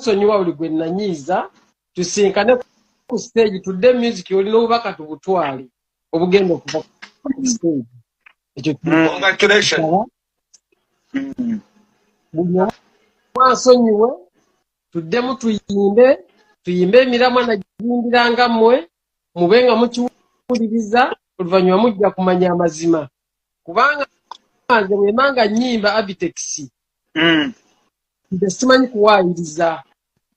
Nsonyiwa oli gwe nanyiiza tusinkane ku stage tudde music olina obubaka tubutwale obugenda okuva ku stage ekyo Congratulations. Nsonyiwe tuddemu tuyimbe emiramwa nagiyimbiranga mmwe mube nga mukiwuliriza oluvannyuma mujja kumanya amazima kubanga nze bwemanga nnyimba Abitex nze simanyi kuwaayiriza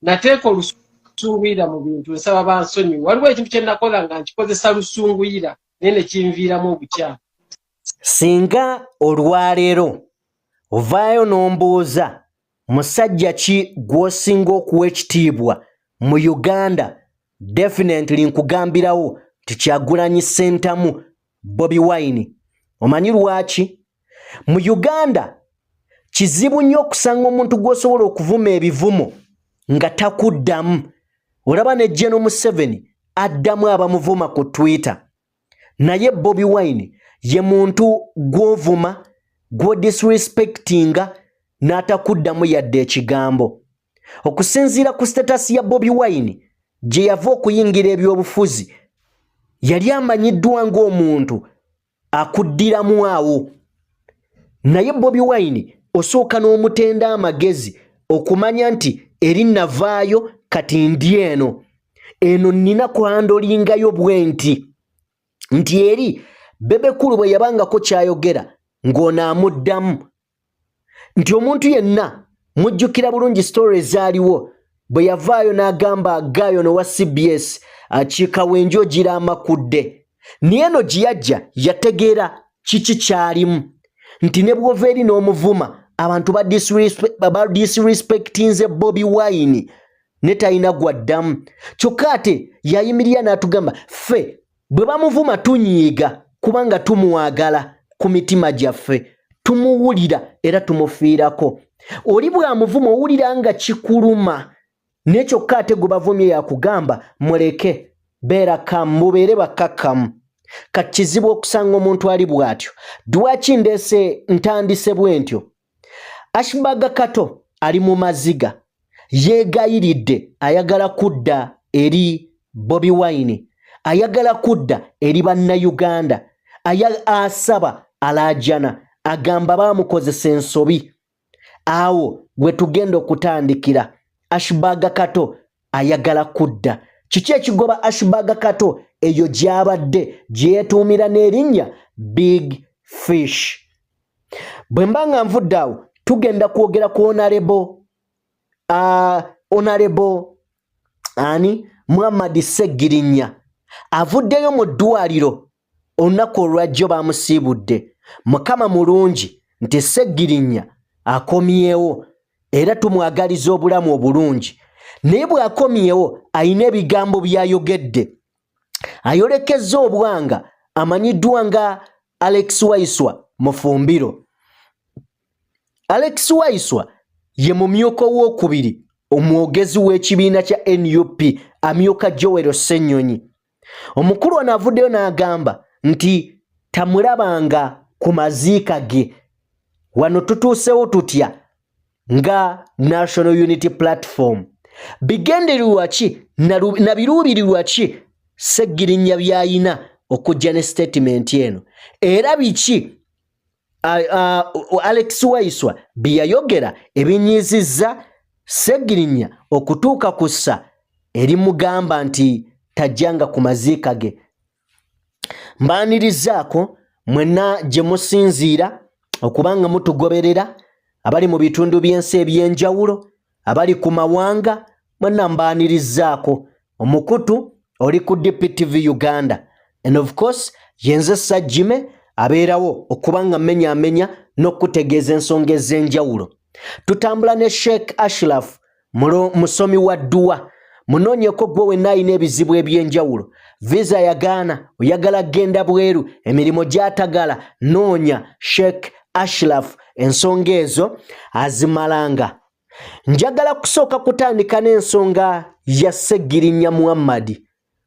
nateeka olusunguira mu bintu nsaba bansonyiwe waliwo ekintu kye nakola nga nkikozesa lusunguyira naye ne kinviiramu obukyamu. Singa olwaleero ovaayo n'ombuuza musajja ki gw'osinga okuwa ekitiibwa mu Uganda, definitely nkugambirawo Kyagulanyi Ssentamu Bobi Wine. Omanyi lwaki? Mu Uganda kizibu nnyo okusanga omuntu gw'osobola okuvuma ebivumo nga takuddamu. Olaba ne General Museveni addamu abamuvuma ku Twitter. Naye Bobi Wine ye muntu gw'ovuma disrespectinga n'atakuddamu yadde ekigambo. Okusinziira ku status ya Bobi Wine gye yava okuyingira ebyobufuzi yali amanyiddwa ng'omuntu akuddiramu awo. Naye Bobi Wine osooka n'omutenda amagezi okumanya nti eri navaayo kati ndi eno nnina kuhandolingayo bwenti nti eri bebekulu bwe yabangako kyayogera ng'onaamuddamu nti omuntu yenna mujjukira bulungi story ezaaliwo bwe yavaayo n'agamba Gayo n'owa CBS Kikawenjo gira amakudde naye eno gye yajja yategeera kiki kyalimu nti ne bw'ova eri n'omuvuma abantu disrespectinze Bobi Wine ne talina gwaddamu kyokka ate yayimirira n'atugamba ffe bwe bamuvuma tunyiiga kubanga tumwagala ku mitima gyaffe tumuwulira era tumufiirako. Oli bw'amuvuma owulira nga kikuluma naye kyokka ate gwe bavumye yakugamba muleke beera kamu mubeere bakkakkamu. Kati kizibu okusanga omuntu ali bw'atyo. Lwaki ndeese ntandise bwe ntyo? Arshbag Kato ali mu maziga yeegayiridde ayagala kudda eri Bobi Wine, ayagala kudda eri bannayuganda, asaba alaajana agamba baamukozesa ensobi. Awo gwe tugenda okutandikira. Arshbag Kato ayagala kudda. Kiki ekigoba Arshbag Kato eyo gy'abadde gye yeetuumira n'erinnya Big Fish? Bwe mba nga nvudde awo tugenda kwogera ku Honorable Muhammad Segirinnya avuddeyo mu ddwaliro olunaku olwajjo baamusiibudde. Mukama mulungi nti Segirinnya akomyewo era tumwagaliza obulamu obulungi. Naye bw'akomyewo ayina ebigambo by'ayogedde. Ayolekezza obwanga amanyiddwa nga Alex Waiswa Mufumbiro. Alex Waiswa ye mumyuka w'okubiri omwogezi w'ekibiina kya NUP amyuka Joel Ssenyonyi. Omukulu ono avuddeyo n'agamba nti tamulabanga ku maziika ge. Wano tutuusewo tutya nga National Unity Platform. Bigendererwa ki na biruubirirwa ki Segirinnya by'ayina okujja ne statement eno? Era biki Alex Waiswa bye yayogera ebinyiizizza Segirinnya okutuuka ku ssa erimugamba nti tajjanga ku maziika ge? Mbaanirizaako mwenna gye musinziira okubanga mutugoberera, abali mu bitundu by'ensi eby'enjawulo, abali ku mawanga, mwenna mbaanirizaako. Omukutu oli ku DPTV Uganda, and of course yenze Sajjime abeerawo okubanga mmenya n'okutegeeza ensonga ez'enjawulo. Tutambula ne Sheikh Ashraf musomi wa dduwa. Munoonyeko gwe wenna alina ebizibu eby'enjawulo, visa yagaana, oyagala genda bweru, emirimu gy'atagala, noonya Sheikh Ashraf, ensonga ezo azimalanga. Njagala kusooka kutandika n'ensonga ya Segirinnya Muhammad.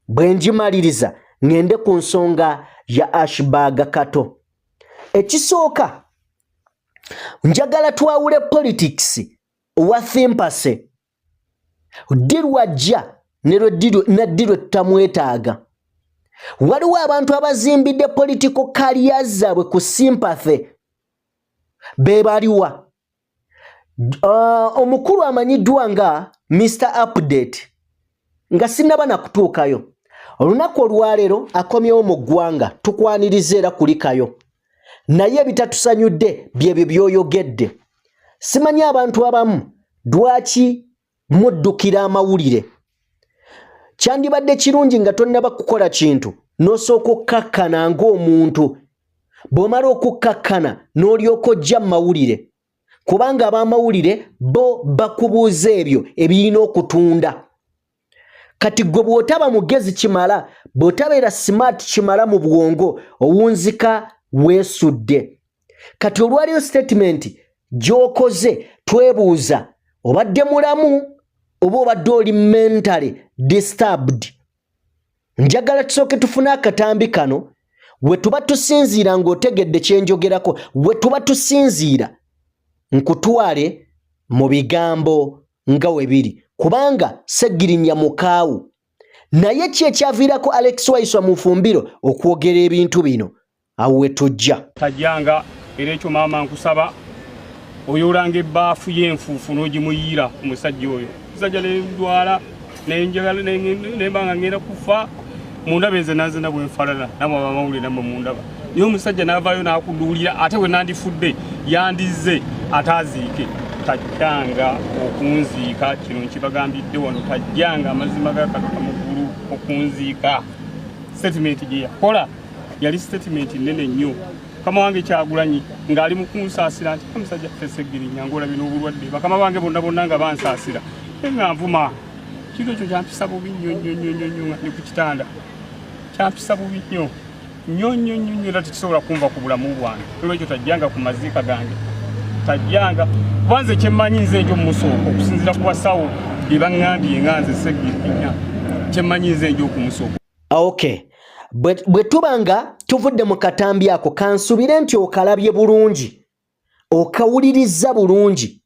Bwe ngimaliriza ngende ku nsonga ya Arshbag Kato. Ekisooka njagala twawule politics wa thimpase Ddi ajja neddirwe tutamwetaaga. Waliwo abantu abazimbidde political careers zaabwe ku sympathy. Be baliwa. Omukulu amanyiddwa nga Mr. Update nga sinnaba nakutuukayo. Olunaku olwaleero akomyewo mu ggwanga tukwaniriza era kulikayo. Naye ebitatusanyudde byebyo by'oyogedde. Simanyi abantu abamu lwaki muddukira amawulire. Kyandibadde kirungi nga tonnaba kukola kintu n'osooka okkakkana ng'omuntu. Bw'omala okukkakkana n'olyoka ojja mu mawulire. Kubanga ab'amawulire bo bakubuuza ebyo ebirina okutunda. Kati gwe bw'otaba mugezi kimala, bw'otabeera smart kimala mu bwongo, owunzika weesudde. Kati olwaliyo statement gy'okoze twebuuza obadde mulamu oba obadde oli mentally disturbed. Njagala tusooke tufune akatambi kano we tuba tusinziira ng'otegedde kyenjogerako, we tuba tusinziira nkutwale mu bigambo nga we biri. Kubanga Segirinnya mukaawu. Naye ki ekyaviirako Alex Waiswa mu Fumbiro okwogera ebintu bino? Awo we tujja. Tajjanga era ekyo maama nkusaba oyolanga ebbaafu y'enfuufu n'ogimuyiira omusajja oyo. Musajja n'endwala n'enjagala n'embanga ngenda kufa mundaba enze nanzena bwenfalana namwe abamawulire namwe mundaba. Naye omusajja n'avaayo n'akuduulira ate bwe nandifudde yandize ataaziike. Tajjanga okunziika kino nkibagambidde wano. Tajjanga amazima ga Kato mugulu okunziika. Statement gye yakola yali statement nnene nnyo. Kama wange Kyagulanyi ng'ali mu kunsaasira nti omusajja Segirinnya ng'olabye n'obulwadde bakama bange bonna nga bansaasira. Nga nvuma kiro ekyo kyampisa bubi nnyo nga ndi ku kitanda. Kyampisa bubi nnyo era tekisobola kunva ku bulamu bwange. Olwekyo tajjanga ku maziika gange. Tajjanga banze kyemmanyi nze njo mumusooka okusinziira ku basawo bye baŋŋambye nga nze Segirinnya kyemmanyi nze njo okumusooka. Okay. Bwe tubanga tuvudde mu katambi ako kansubire nti okalabye bulungi, okawuliriza bulungi,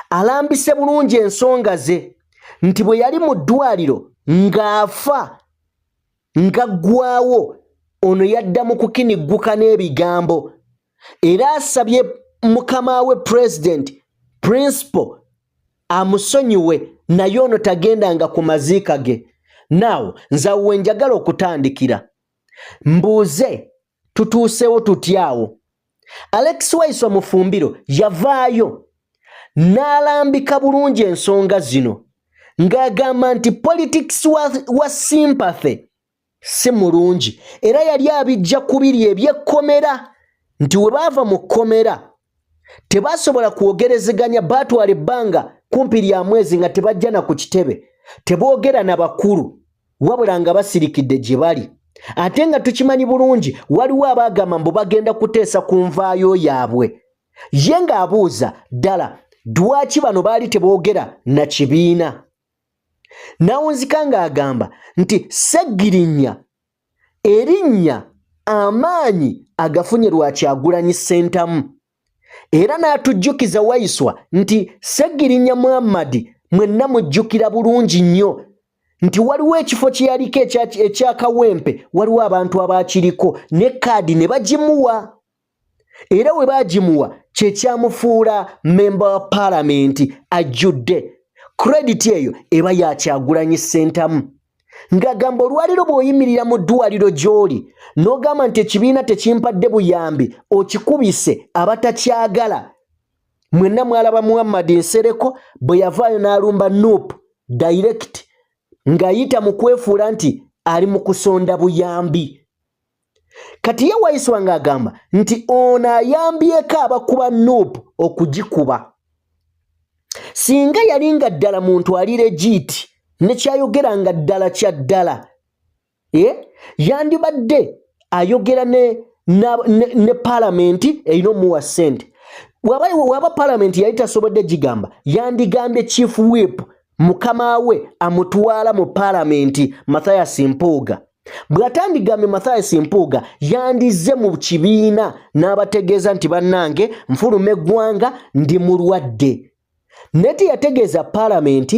alambise bulungi ensonga ze nti bwe yali mu ddwaliro ng'afa ng'aggwaawo ono yaddamu kukinigguka n'ebigambo era asabye mukama we President Principal amusonyiwe naye ono tagendanga ku maziika ge. Now nzawe njagala okutandikira mbuuze tutuusewo tutyawo. Alex Waiswa mu Fumbiro yavaayo n'alambika bulungi ensonga zino ng'agamba nti politics wa sympathy si mulungi era yali abijja kubiri ebyekkomera nti we baava mu kkomera tebasobola kwogerezeganya baatwala ebbanga kumpi lya mwezi nga tebajja na ku kitebe teboogera na bakulu wabula nga basirikidde gye bali. Ate nga tukimanyi bulungi waliwo abaagamba mbu bagenda kuteesa ku nvaayo yaabwe. Ye ng'abuuza ddala lwaki bano baali teboogera na kibiina. Nawunzika ng'agamba nti Segirinnya erinnya amaanyi agafunye lwa Kyagulanyi Ssentamu. Era n'atujjukiza Waiswa nti Segirinnya Muhammad mwenna mujjukira bulungi nnyo nti waliwo ekifo kye yaliko ekyakawempe waliwo abantu abaakiriko ne kaadi ne bagimuwa. Era we baagimuwa kye kyamufuula member wa Parliament ajjudde. Credit eyo eba ya Kyagulanyi Ssentamu. Ng'agamba olwaliro bw'oyimirira mu ddwaliro gy'oli n'ogamba nti ekibiina tekimpadde buyambi okikubise abatakyagala. Mwenna mwalaba Muhammad Nsereko bwe yavaayo n'alumba Nuupu direct ng'ayita mu kwefuula nti ali mu kusonda buyambi. Kati ye Waiswa ng'agamba nti ono ayambyeko abakuba Nuupu okugikuba. Singa yali nga ddala muntu ali legit ne kyayogera nga ddala kya ddala yandibadde ayogera ne Parliament erina omuwa ssente. Waba Parliament yali tasobodde gigamba yandigambye Chief Whip mukama we amutwala mu Parliament Mathias Mpuuga. Bw'atandigambye Mathias Mpuuga yandize mu kibiina n'abategeeza nti bannange nfuluma eggwanga ndi mulwadde. Neti yategeza parliament,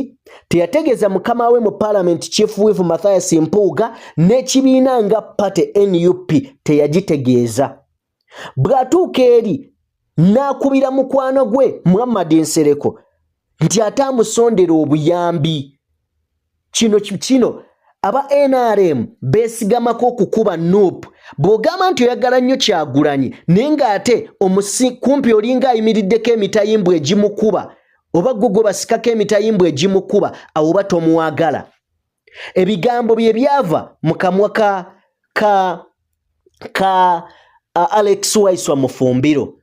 teyategeza mukama we mu parliament chief whip Mathias Mpuuga n'ekibiina nga party NUP teyagitegeeza. Bw'atuuka eri n'akubira mukwano gwe Muhammad Nsereko nti atamusondera obuyambi. Kino aba NRM beesigamako okukuba NUP. Bw'ogamba nti oyagala nnyo Kyagulanyi naye ng'ate kumpi olinga ayimiriddeko emitayimbwa egimukuba oba gwe basikako emitayimbwa egimukuba awo oba tomuwagala. Ebigambo bye byava mu kamwa ka Alex Waiswa Mufumbiro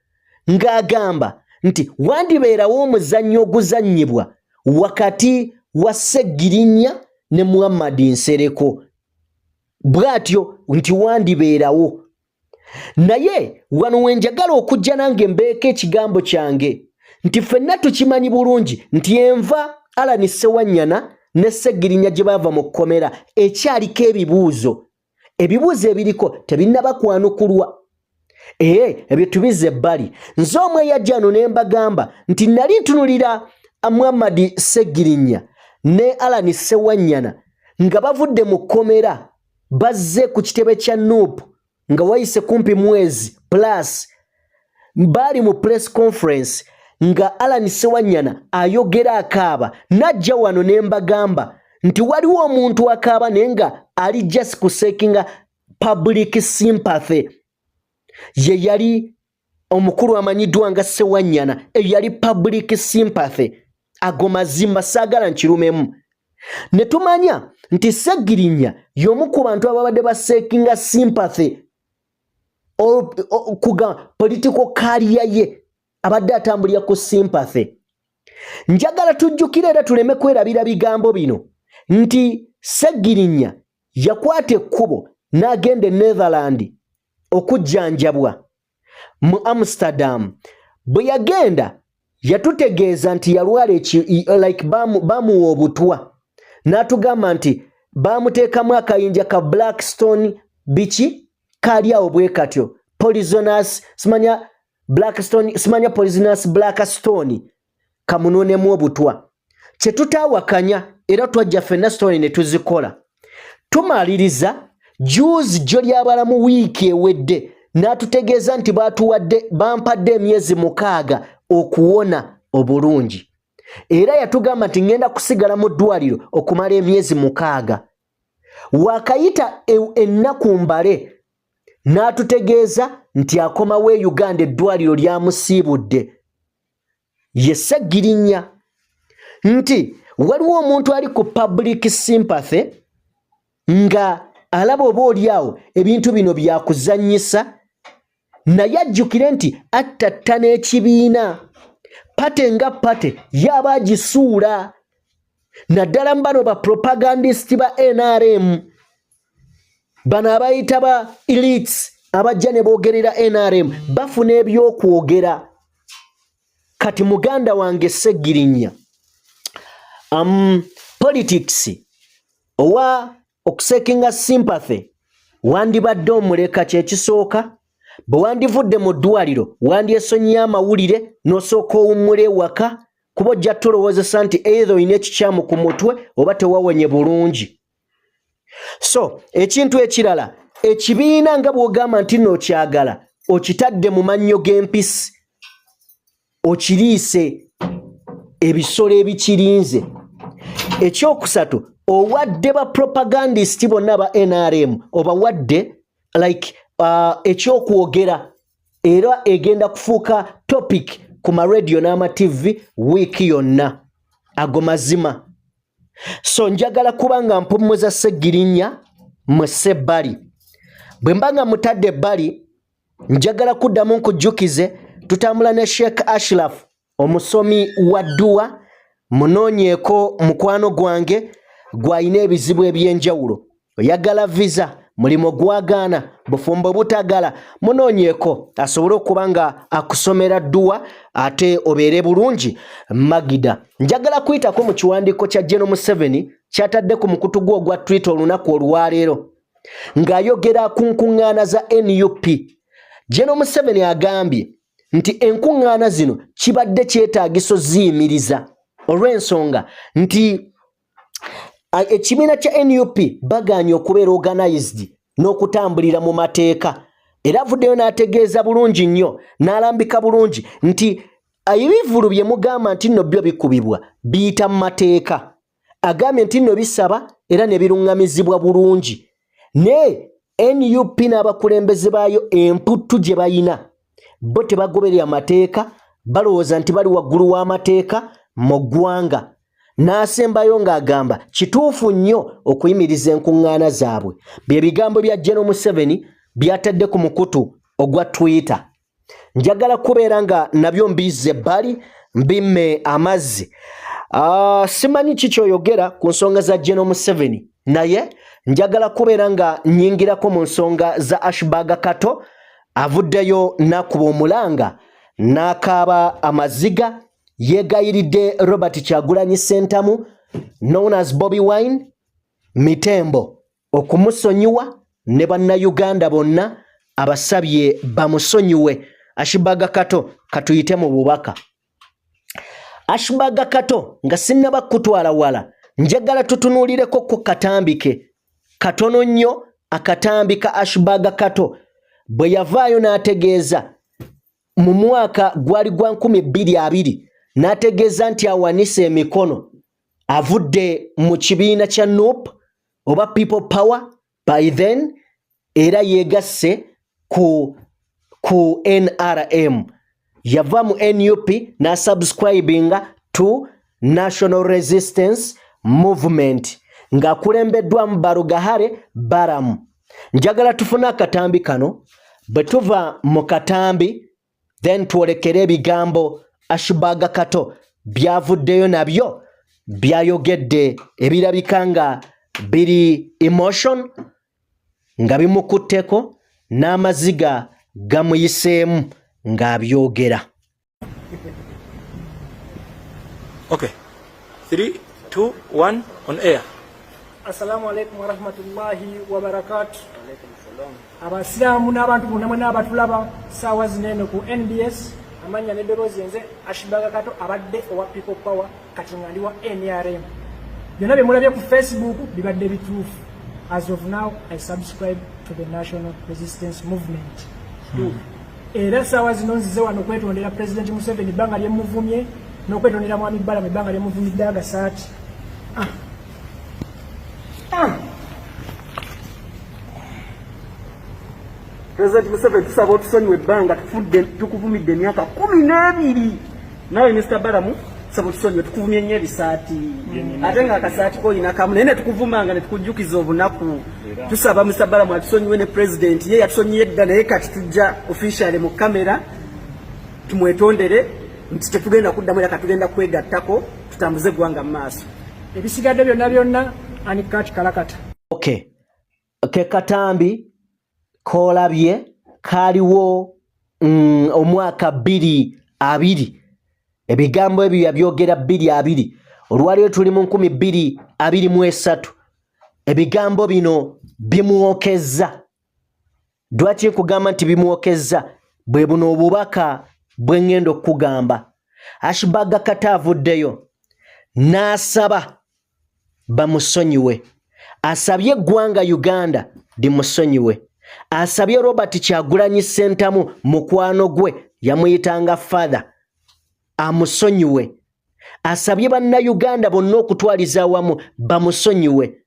ng'agamba nti wandibeerawo omuzannyo oguzannyibwa wakati wa Sseggirinya ne Muhammad Nsereko. Bw'atyo nti wandibeerawo. Naye wano wenjagala okujja nange mbeeko ekigambo kyange nti ffenna tukimanyi bulungi nti enva Alani Ssewanyana ne Sseggirinya gye baava mu kkomera ekyaliko ebibuuzo. Ebibuuzo ebiriko tebinnaba kwanukulwa. Ebyo tubize ebbali. Nze omwe yajja ano ne mbagamba nti nali ntunulira Muhammad Sseggirinya ne Alani Ssewanyana nga bavudde mu kkomera bazze ku kitebe kya NUP nga wayise kumpi mwezi plus bali mu press conference nga Alani Ssewanyana ayogera akaaba. Najja wano ne mbagamba nti waliwo omuntu akaaba naye nga ali just kuseekinga public sympathy. Ye yali omukulu amanyiddwa nga Ssewanyana yali public sympathy. Ago mazimba saagala nkirumemu. Ne tumanya nti Sseggirinya y'omu ku bantu ababadde baseekinga sympathy kuga political career ye abadde atambulira ku sympathy. Njagala tujjukire era tuleme kwerabira bigambo bino nti Sseggirinya yakwata ekkubo n'agenda e Netherland okujjanjabwa mu Amsterdam. Bwe yagenda yatutegeeza nti yalwala like bamuwa obutwa. N'atugamba nti bamuteekamu akayinja ka Blackstone biki kali awo bwe katyo poisonous simanya Blackstone simanya poisonous Blackstone kamunonemu obutwa. Kye tutaawakanya era twajja ffenna stone ne tuzikola. Tumaliriza juzi jjo lyabalamu wiiki ewedde n'atutegeeza nti bampadde emyezi 6 okuwona obulungi. Era yatugamba nti ngenda kusigala mu ddwaliro okumala emyezi 6. Wakayita ennaku mbale n'atutegeeza nti akomawo e Uganda eddwaliro lyamusiibudde. Ye Sseggirinya nti waliwo omuntu ali ku public sympathy nga alaba oba oliawo ebintu bino byakuzannyisa. Naye ajjukire nti attatta n'ekibiina pate nga pate yaba agisuula. Naddala mu bano ba propagandist ba NRM bano abayita ba elites abajja ne boogerera NRM bafuna ebyokwogera. Kati muganda wange Sseggirinya politics owa okuseekinga sympathy wandibadde omuleka kyekisooka. Bwe wandivudde mu ddwaliro wandyesonyiya amawulire n'osooka owummula ewaka kuba ojja tulowoozesa nti either oyina ekikyamu ku mutwe oba tewawonye bulungi. So ekintu ekirala ekibiina nga bw'ogamba nti n'okyagala okitadde mu mannyo g'empisi okiriise ebisolo ebikirinze. Ekyokusatu owadde ba propagandist bonna ba NRM obawadde like ekyokwogera era egenda kufuuka topic ku ma radio n'ama TV wiiki yonna. Ago mazima. So njagala kubanga mpumuza Sseggirinya mu ssebbali. Bwe mbanga mutadde ebbali njagala kuddamu nkujjukize tutambula ne Sheikh Ashraf omusomi wa dduwa munoonyeeko mukwano gwange gw'ayina ebizibu eby'enjawulo. Oyagala visa mulimo gwagaana bufumbo butagala munoonyeeko asobole okuba nga akusomera dduwa ate obeere bulungi Magida. Njagala kuyitako mu kiwandiiko kya General Museveni kyatadde ku mukutu gwe ogwa Twitter olunaku olwaleero ng'ayogera ku nkuŋŋaana za NUP. General Museveni agambye nti enkuŋŋaana zino kibadde kyetaagiso ziyimiriza olw'ensonga nti ekibiina kya NUP baganye okubeera organized n'okutambulira mu mateeka era avuddeyo n'ategeeza bulungi nnyo n'alambika bulungi nti ebivulu bye mugamba nti nno byo bikubibwa biyita mu mateeka agambye nti nno bisaba era ne biruŋŋamizibwa bulungi ne NUP n'abakulembeze baayo emputtu gye bayina bo tebagoberera mateeka balowooza nti bali waggulu w'amateeka mu ggwanga n'asembayo ng'agamba kituufu nnyo okuyimiriza enkuŋŋaana zaabwe bye bigambo bya General Museveni byatadde ku mukutu ogwa Twitter. Njagala kubeera nga nabyo mbize ebbali mbimme amazzi. Simanyi ki ky'oyogera ku nsonga za General Museveni naye njagala kubeera nga nnyingirako mu nsonga za Arshbag Kato avuddeyo n'akuba omulanga n'akaaba amaziga yeegayiridde Robert Kyagulanyi Ssentamu known as Bobi Wine Mitembo okumusonyiwa ne bannayuganda bonna abasabye bamusonyiwe. Arshbag Kato katuyite mu bubaka. Arshbag Kato nga sinnaba kutwala wala njagala tutunuulireko ku katambike katono nnyo akatambi ka Arshbag Kato bwe yavaayo n'ategeeza mu mwaka gwali gwa 2020 n'ategeeza nti awanise emikono avudde mu kibiina kya NUP oba People Power by then era yeegasse ku NRM yava mu NUP na subscribinga to National Resistance Movement ng'akulembeddwamu Barugahare Baramu. Njagala tufuna akatambi kano bwe tuva mu katambi then twolekere ebigambo Arshbag Kato byavuddeyo nabyo byayogedde ebirabika nga biri emotion nga bimukutteko n'amaziga gamuyiseemu ng'abyogera. Okay. 3, 2, 1 on air. Assalamu alaikum wa rahmatullahi wa barakatuh. Abasiramu n'abantu bonna n'abatulaba saawa zinene ku NBS amanya ne Dorozi nze Arshbag Kato abadde owa People Power kati nga ndi wa NRM. Byonna bye mulabye ku Facebook bibadde bituufu. As of now, I subscribe to the National Resistance Movement. Era saawa zino nzize wano kwetondera President Museveni ebbanga lyemuvumye n'okwetondera Mwami Balamu ebbanga lyemuvumidde agasaati. President Museveni tusaba otusonyiwe ebbanga tukuvumidde emyaka 12 nawe Mr. Balamu tusaba otusonyiwe tukuvumye nnyo ebisaati ate nga akasaati koyina kamu naye ne tukuvumanga ne tukujjukiza obunaku tusaba Mr. Balamu atusonyiwe ne President ye yatusonyiye edda naye kati tujja officially mu kamera tumwetondere nti tetugenda kuddamu era katugenda kwegattako tutambuze eggwanga mu maaso ebisigadde byonna anikati kalakata. Okay. Ke katambi kolabye kaliwo omwaka 2020 ebigambo ebyo yabyogera 2020 olwaliyo tuli mu 2023 ebigambo bino bimuokeza. Dwaki nkugamba nti bimuokeza bwe buno obubaka bwe ngenda okugamba. Arshbag Kato avuddeyo n'asaba bamusonyiwe, asabye eggwanga Uganda limusonyiwe, asabye Robert Kyagulanyi Ssentamu mukwano gwe yamuyitanga father amusonyiwe, asabye bannayuganda bonna okutwaliza awamu bamusonyiwe.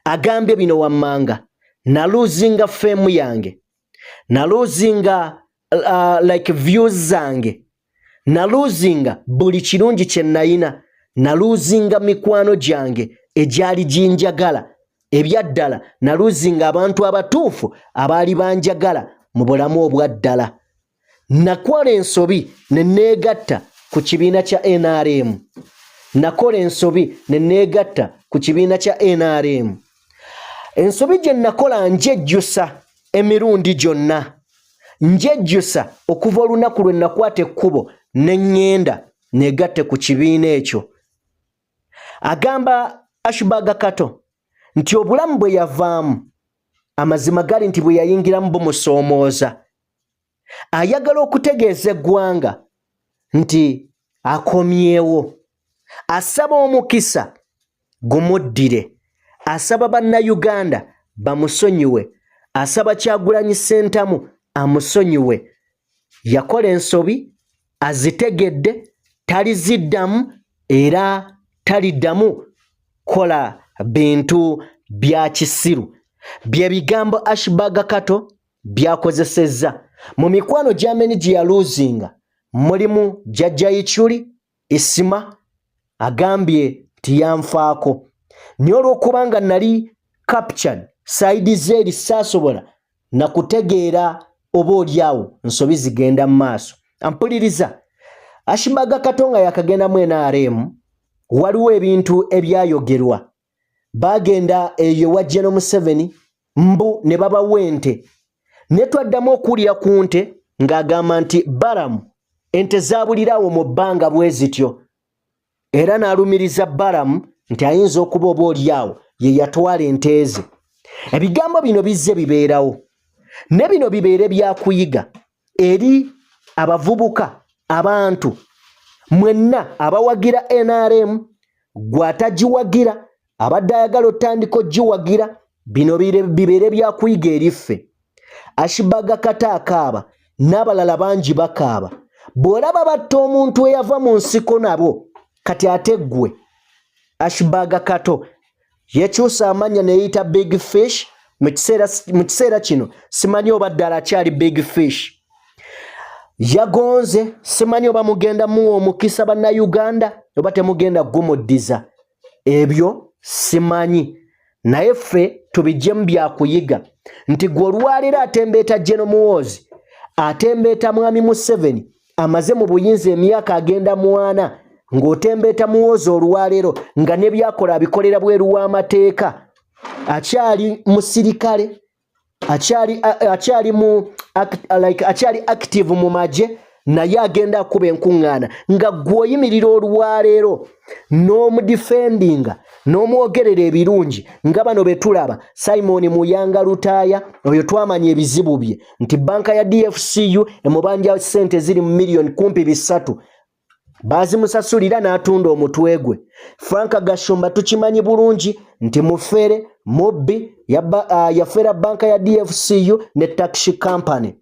Agambye bino wammanga naluzinga femu yange, naluzinga like views zange, naluzinga buli kirungi kye nayina, naluzinga mikwano gyange egyali jinjagala ebyaddala, naluzinga abantu abatuufu abaali banjagala mu bulamu obwaddala. Nakola ensobi ne neegatta ku kibiina kya NRM, nakola ensobi ne neegatta ku kibiina kya NRM. Ensobi gye nakola njejjusa emirundi gyonna, njejjusa okuva olunaku lwe nakwata ekkubo ne ŋŋenda neegatte ku kibiina ekyo. Agamba Arshbag Kato nti obulamu bwe yavaamu amazima gali nti bwe yayingiramu bumusoomooza. Ayagala okutegeeza eggwanga nti akomyewo, asaba omukisa gumuddire, asaba bannayuganda bamusonyiwe, asaba Kyagulanyi Ssentamu amusonyiwe. Yakola ensobi, azitegedde, taliziddamu era taliddamu kola bintu bya kisiru. Bye bigambo Arshbag Kato byakozesezza. Mu mikwano gy'amenyi gye yaluuzinga mulimu Jjajja Ichuli Isima agambye tiyanfaako. Naye olw'okubanga nali captured side zeri saasobola na kutegeera oba oliawo nsobi zigenda mu maaso. Ampuliriza, Arshbag Kato nga yakagendamu NRM waliwo ebintu ebyayogerwa. Bagenda eyo wa General Museveni mbu ne babawa ente. Ne twaddamu okuwulira ku nte ng'agamba nti Balamu ente zaabulirawo mu bbanga bwe zityo. Era n'alumiriza Balamu nti ayinza okuba oba oliawo ye yatwala ente ze. Ebigambo bino bizze bibeerawo. Ne bino bibeere byakuyiga eri abavubuka, abantu mwenna abawagira NRM, gwatagiwagira abadde ayagala otandika ogiwagira, bino bibeere byakuyiga eriffe. Arshbag Kato akaaba n'abalala bangi bakaaba. Bw'olaba batta omuntu eyava mu nsiko nabo kati ate ggwe. Arshbag Kato yekyusa amanya ne yeyita Big Fish. Mu kiseera kino simanyi oba ddala akyali Big Fish. Yagonze, simanyi oba mugenda muwa omukisa bannayuganda oba temugenda gumuddiza. Ebyo simanyi. Naye ffe tubijjemu byakuyiga nti gwe olwaleero atembeeta General Muhoozi, atembeeta Mwami Museveni amaze mu buyinza emyaka agenda 4, ng'otembeeta Muhoozi olwaleero nga ne byakola abikolera bweru w'amateeka. Akyali musirikale, akyali active mu magye, naye agenda akuba enkuŋŋaana nga gw'oyimirira olwaleero n'omudifendinga n'omwogerera ebirungi nga bano be tulaba. Simon Muyanga Lutaaya oyo twamanya ebizibu bye nti banka ya DFCU emubanja ssente ziri mu miliyoni kumpi 3 bazimusasulira n'atunda omutwe gwe. Frank Gashumba tukimanyi bulungi nti mufere mubbi yafera banka ya DFCU ne taxi company.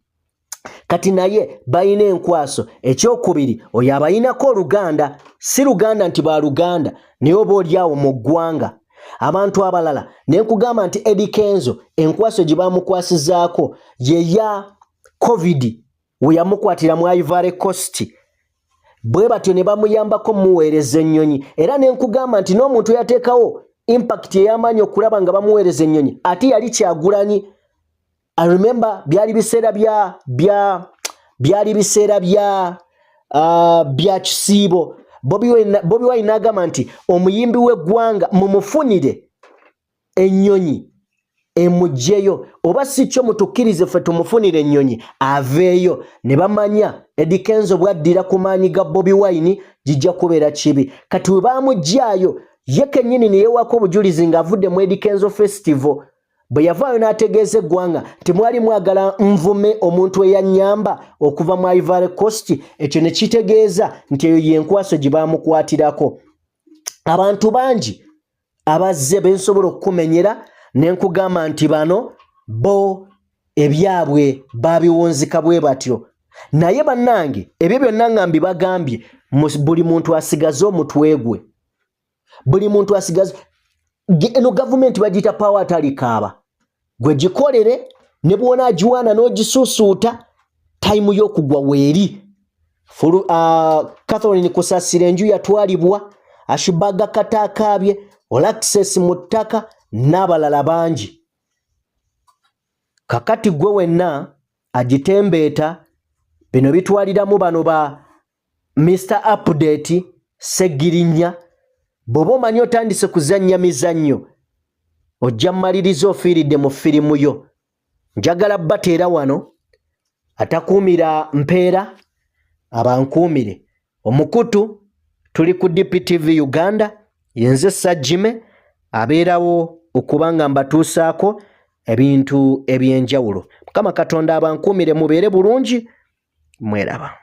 Kati naye bayina enkwaso. Ekyokubiri oyo abayinako Oluganda, si Luganda nti ba Luganda naye oba oliawo mu ggwanga. Abantu abalala ne nkugamba nti Eddie Kenzo enkwaso gye bamukwasizaako yeya COVID we yamukwatira mu Ivory Coast. Bwe batyo ne bamuyambako muweereza ennyonyi. Era ne nkugamba nti n'omuntu yateekawo impact ey'amaanyi okulaba nga bamuweereza ennyonyi ate yali Kyagulanyi. I remember byali biseera bya kisiibo. Bobi Wine agamba nti omuyimbi w'eggwanga mumufunire ennyonyi emugjeyo, oba si kyo mutukkirize ffe tumufunire ennyonyi aveeyo. Ne bamanya Eddie Kenzo bwaddira ku maanyi ga Bobi Wine jijja kubeera kibi. Kati we baamuggyaayo ye kennyini ne yeewako obujulizi ng'avudde mu Eddie Kenzo Festival. Bwe yavaayo n'ategeeza eggwanga nti mwali mwagala nvume omuntu eyanyamba okuva mu Ivory Coast, ekyo ne kitegeeza nti eyo yenkwaso gye baamukwatirako. Abantu bangi abazze bensobola okukumenyera ne nkugamba nti bano bo ebyabwe babiwunzika bwe batyo. Naye bannange ebyo byonna nga mbibagambye buli muntu asigaze omutwe gwe. Buli muntu asigaze. Eno gavumenti bagiyita power atalikaaba. Gwe gikolere ne bwona agiwaana n'ogisuusuuta time y'okugwa weeri. Catherine Kusasira enju yatwalibwa, Arshbag Kato akaabye, Access mu ttaka n'abalala bangi. Kakati gwe wenna agitembeeta bino bitwaliramu bano ba Mr. Update Segirinya. Bw'oba omanyi otandise kuzannya mizannyo ojja mmaliriza ofiiridde mu firimu yo. Njagala bateera wano atakuumira mpeera abankuumire. Omukutu tuli ku DPTV Uganda, yenze Sajjime abeerawo okubanga mbatuusaako ebintu ebyenjawulo. Mukama Katonda abankuumire mubeere bulungi, mweraba.